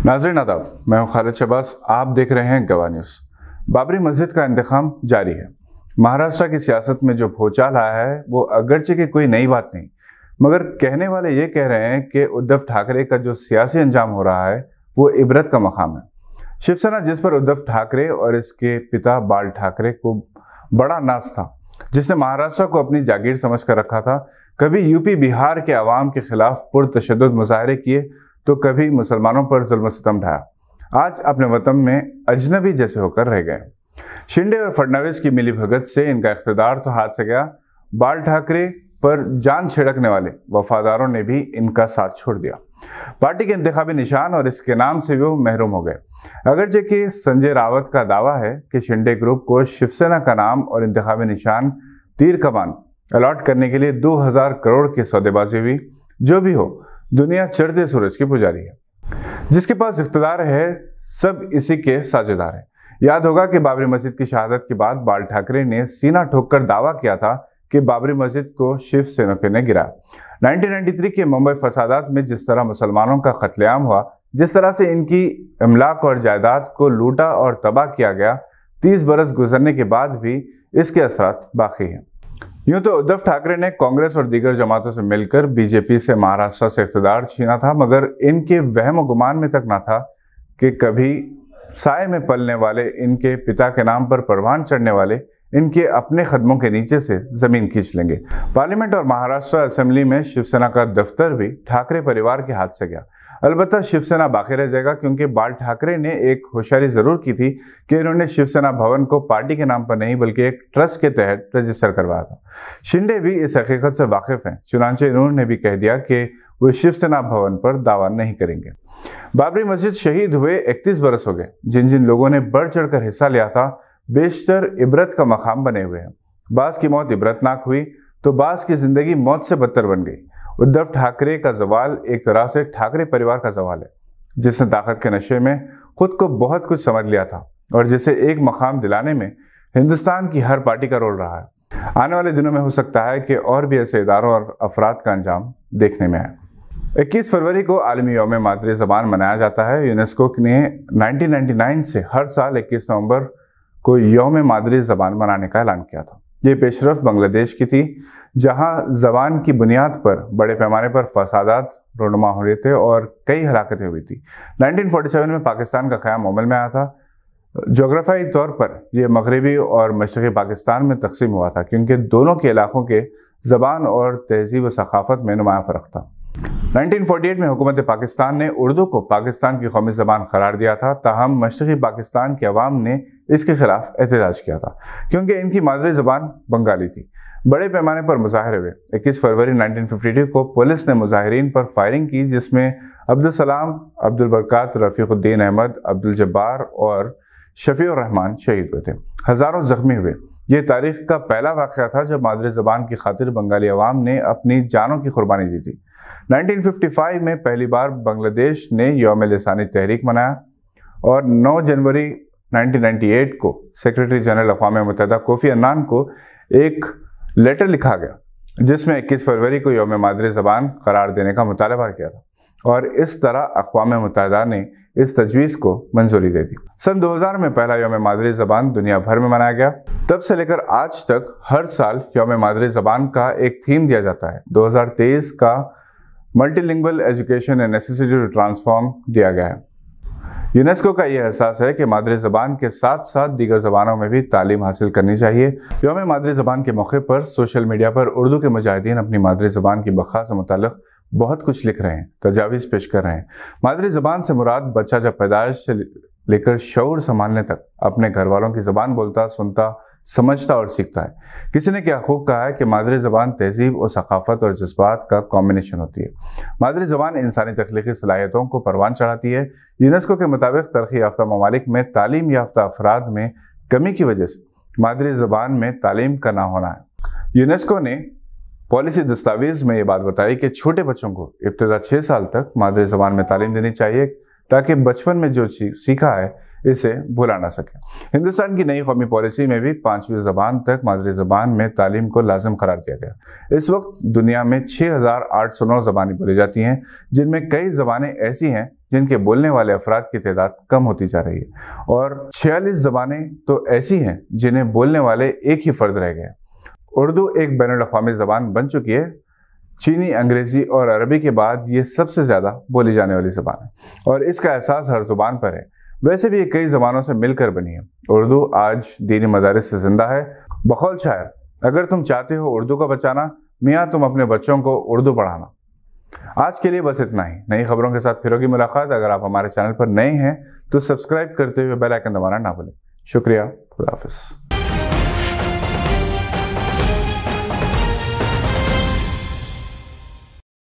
नाज़रीन आदाब, मैं हूं खालिद शहबाज। आप देख रहे हैं गवाह न्यूज़। बाबरी मस्जिद का इंतखाम जारी है। महाराष्ट्र की सियासत में जो भूचाल आया है वो अगरचे की कोई नई बात नहीं, मगर कहने वाले ये कह रहे हैं कि उद्धव ठाकरे का जो सियासी अंजाम हो रहा है वो इबरत का मकाम है। शिवसेना, जिस पर उद्धव ठाकरे और इसके पिता बाल ठाकरे को बड़ा नाज था, जिसने महाराष्ट्र को अपनी जागीर समझ कर रखा था, कभी यूपी बिहार के अवाम के खिलाफ पुरतशद्दुद मुजाहरे किए तो कभी मुसलमानों पर जुल्म सितम ढाया, आज अपने वतन में अजनबी जैसे होकर रह गए। शिंदे और फडणवीस की मिलीभगत से इनका इख्तिदार तो हाथ से गया, बाल ठाकरे पर जान छिड़कने वाले वफादारों ने भी इनका साथ छोड़ दिया। पार्टी के इंतखाबी निशान और इसके नाम से भी वो महरूम हो गए। अगरचे कि संजय रावत का दावा है कि शिंदे ग्रुप को शिवसेना का नाम और इंतखाबी निशान तीर कमान अलॉट करने के लिए 2000 करोड़ की सौदेबाजी हुई। जो भी हो, दुनिया चढ़ते सूरज की पुजारी है। जिसके पास इख्तिदार है सब इसी के साझेदार हैं। याद होगा कि बाबरी मस्जिद की शहादत के बाद बाल ठाकरे ने सीना ठोककर दावा किया था कि बाबरी मस्जिद को शिवसेना ने गिराया। 1993 के मुंबई फसादात में जिस तरह मुसलमानों का कत्लेआम हुआ, जिस तरह से इनकी इमलाक और जायदाद को लूटा और तबाह किया गया, 30 बरस गुजरने के बाद भी इसके असरात बाकी हैं। यूं तो उद्धव ठाकरे ने कांग्रेस और दीगर जमातों से मिलकर बीजेपी से महाराष्ट्र से इख्तिदार छीना था, मगर इनके वहम गुमान में तक ना था कि कभी साए में पलने वाले, इनके पिता के नाम पर परवान चढ़ने वाले इनके अपने कदमों के नीचे से जमीन खींच लेंगे। पार्लियामेंट और महाराष्ट्र असेंबली में शिवसेना का दफ्तर भी ठाकरे परिवार के हाथ से गया। अलबत्ता शिवसेना बाकी रह जाएगा, क्योंकि बाल ठाकरे ने एक होशियारी जरूर की थी कि इन्होंने शिवसेना भवन को पार्टी के नाम पर नहीं बल्कि एक ट्रस्ट के तहत रजिस्टर करवाया था। शिंदे भी इस हकीकत से वाकिफ हैं, चुनांचे इन्होंने भी कह दिया कि वो शिवसेना भवन पर दावा नहीं करेंगे। बाबरी मस्जिद शहीद हुए 31 बरस हो गए। जिन जिन लोगों ने बढ़ चढ़कर हिस्सा लिया था, बेशतर इबरत का मकाम बने हुए हैं। बास की मौत इबरतनाक हुई तो बास की जिंदगी मौत से बदतर बन गई। उद्धव ठाकरे का जवाल एक तरह से ठाकरे परिवार का जवाल है, जिसने ताकत के नशे में खुद को बहुत कुछ समझ लिया था और जिसे एक मकाम दिलाने में हिंदुस्तान की हर पार्टी का रोल रहा है। आने वाले दिनों में हो सकता है कि और भी ऐसे इदारों और अफराद का अंजाम देखने में आए। 21 फरवरी को आलमी यौम मादरी ज़बान मनाया जाता है। यूनेस्को ने 1999 से हर साल 21 नवंबर को यौम मादरी ज़बान मनाने का ऐलान किया था। ये पेशरफ्त बांग्लादेश की थी, जहां ज़बान की बुनियाद पर बड़े पैमाने पर फसादात रोनुमा हो रहे थे और कई हलाकतें हुई थी। 1947 में पाकिस्तान का क़याम अमल में आया था। जोग्राफियाई तौर पर यह मगरबी और मशरक़ी पाकिस्तान में तकसीम हुआ था, क्योंकि दोनों के इलाकों के ज़बान और तहजीब व सकाफ़त में नुमाया फ़र्क था। 1948 में हुकूमत पाकिस्तान ने उर्दू को पाकिस्तान की कौमी ज़बान करार दिया था, ताहम मशरक़ी पाकिस्तान के अवाम ने इसके खिलाफ एहतजाज किया था, क्योंकि इनकी मादरी ज़बान बंगाली थी। बड़े पैमाने पर मुजाहरे हुए। 21 फरवरी 1952 को पुलिस ने मुजाहिरीन पर फायरिंग की, जिसमें अब्दुल सलाम, अब्दुल बरकात, रफ़ीक़ुद्दीन अहमद, अब्दुल जब्बार और शफ़ीउर रहमान शहीद हुए थे। हज़ारों ज़ख्मी हुए। ये तारीख का पहला वाक़या था जब मादरी ज़बान की खातिर बंगाली अवाम ने अपनी जानों की कुर्बानी दी थी। 1955 में पहली बार बांग्लादेश ने यौम लिसानी तहरीक मनाया और 9 जनवरी 1998 को सेक्रेटरी जनरल अक़वाम मुत्तहिदा कोफ़ी अन्नान को एक लेटर लिखा गया, जिसमें 21 फरवरी को यौम मादरी ज़बान करार देने का मुतालबा किया था और इस तरह अक़वाम मुत्तहिदा ने इस तजवीज़ को मंजूरी दे दी। सन 2000 में पहला यौम मादरी ज़बान दुनिया भर में मनाया गया। तब से लेकर आज तक हर साल यौम मादरी ज़बान का एक थीम दिया जाता है। 2023 का multilingual education and necessity to transform दिया गया है। यूनेस्को का यह एहसास है कि मादरी ज़बान के साथ साथ दीगर ज़बानों में भी तालीम हासिल करनी चाहिए। यौम मादरी ज़बान के मौके पर सोशल मीडिया पर उर्दू के मुजाहिदीन अपनी मादरी ज़बान की बक़ा से मुताल्लिक़ बहुत कुछ लिख रहे हैं, तजावीज़ पेश कर रहे हैं। मादरी ज़बान से मुराद बच्चा जब पैदाइश से लेकर शऊर संभालने तक अपने घर वालों की ज़बान बोलता, सुनता, समझता और सीखता है। किसी ने क्या खूब कहा है कि मादरी ज़बान तहजीब और सकाफ़त और जज्बात का कॉम्बिनेशन होती है। मादरी ज़बान इंसानी तख्लीकी सलाहियतों को परवान चढ़ाती है। यूनेस्को के मुताबिक तरक्की याफ्ता ममालिक में तालीम याफ्ता अफराद में कमी की वजह से मादरी ज़बान में तालीम का ना होना है। यूनेस्को ने पॉलिसी दस्तावेज़ में ये बात बताई कि छोटे बच्चों को इब्तिदा 6 साल तक मादरी ज़बान में तालीम देनी चाहिए, ताकि बचपन में जो सीखा है इसे भुला ना सके। हिंदुस्तान की नई कौमी पॉलिसी में भी 5वीं ज़बान तक मादरी ज़बान में तालीम को लाजिम करार दिया गया। इस वक्त दुनिया में 6,809 ज़बानें बोली जाती हैं, जिनमें कई ज़बानें ऐसी हैं जिनके बोलने वाले अफराद की तादाद कम होती जा रही है और 46 ज़बानें तो ऐसी हैं जिन्हें बोलने वाले एक ही फ़र्द रह गए। उर्दू एक बैनुल-अक़वामी ज़बान बन चुकी है। चीनी, अंग्रेज़ी और अरबी के बाद ये सबसे ज़्यादा बोली जाने वाली ज़बान है और इसका एहसास हर ज़ुबान पर है। वैसे भी ये कई ज़बानों से मिलकर बनी है। उर्दू आज दीनी मदारिस से ज़िंदा है। बकौल शायर, अगर तुम चाहते हो उर्दू को बचाना, मियाँ तुम अपने बच्चों को उर्दू पढ़ाना। आज के लिए बस इतना ही। नई खबरों के साथ फिर होगी मुलाकात। अगर आप हमारे चैनल पर नए हैं तो सब्सक्राइब करते हुए बेल आइकन दबाना ना भूलें। शुक्रिया। खुदा हाफिज़।